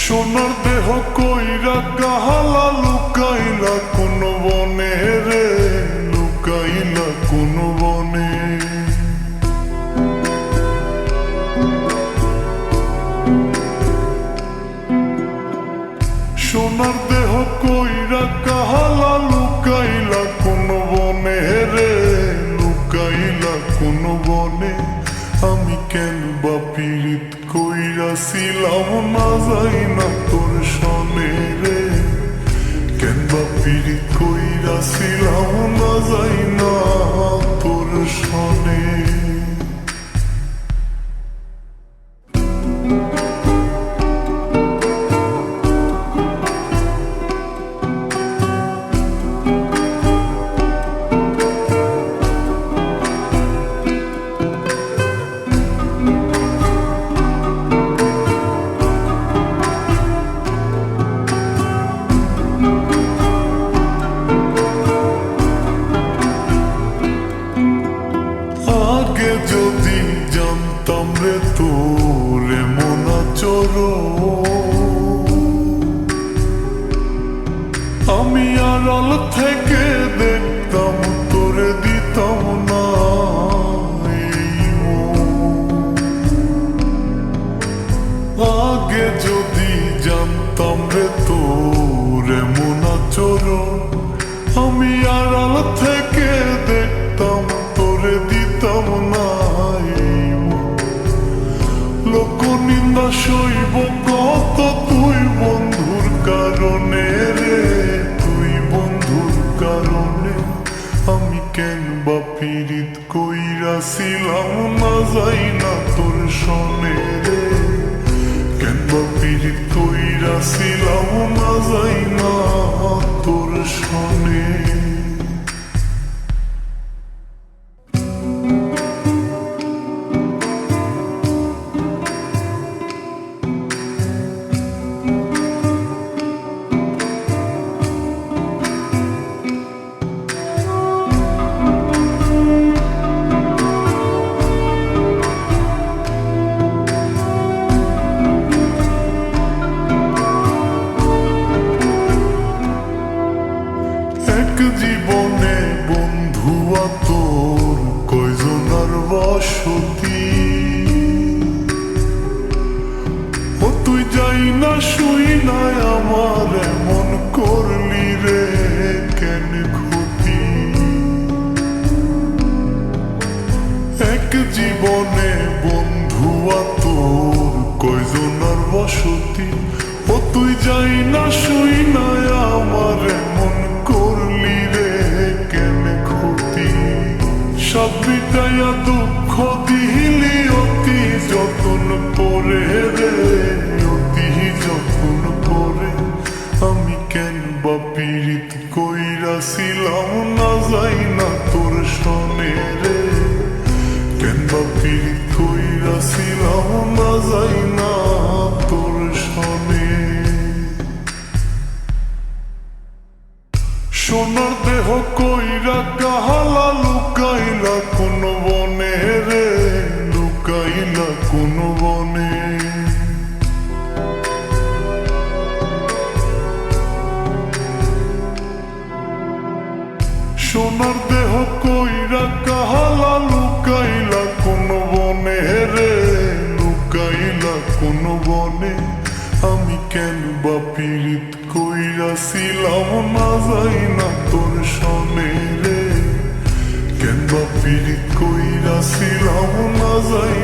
সোনার দেহ কইরা কাহালা লুকাইলা কোন বনে রে, লুকাইলা কোন বনে। সোনার দেহ কইরা কাহালা লুকাইলা কোন বনে রে, লুকাইলা কোন বনে। আমি কেন বা পীড়িত কইরাছিলাম না যাই না তোর সনে রে, কেন বা পীড়িত কইরাছিলাম না যাই না তোর সনে। আগে যদি জানতাম রে তোর এমন আচরণ, আমি আড়াল থেকে দেখতাম তোরে দিতাম না এই মন। আগে যদি জানতাম রে তোর এমন আচরণ, আমি আড়াল থেকে দেখতাম তোরে দিতাম না এই মন। লোক নিন্দা সইব কত তুই বন্ধুর কারণে রে, তুই বন্ধুর কারণে। আমি কেন বা পীড়িত কইরাছিলাম না যাই না তোর সনে রে, কেন বা পীড়িত কইরাছিলাম না যাই না তোর সনে। এক জীবনে বন্ধুয়া তোর কয়জনার বসতি, ও তুই যাই না শুই না আমার এমন করলি রে কেন ক্ষতি। এক জীবনে বন্ধুয়া তোর কয়জনার বসতি, ও তুই যাই না শুই না আমার এমন করলি রে কেন ক্ষতি। সব মিটাইয়া দুঃখ দিলি অতি যতন করে রে, অতি যতন করে। আমি কেন বা পীড়িত কইরাছিলাম না যাই না তোর সনে রে, কেন বা পীড়িত কইরাছিলাম না যাই না তোর সনে। সোনার দেহ কইরা কাহালা লুকাইলা কোন বনে রে, লুকাইলা কোন বনে। সোনার দেহ কইরা কাহালা লুকাইলা কোন বনে রে, লুকাইলা কোন বনে। আমি কেন বা পীড়িত কইরাছিলাম না যাই না তোর সনে রে, কেন বা পীড়িত কইরাছিলাম না যাই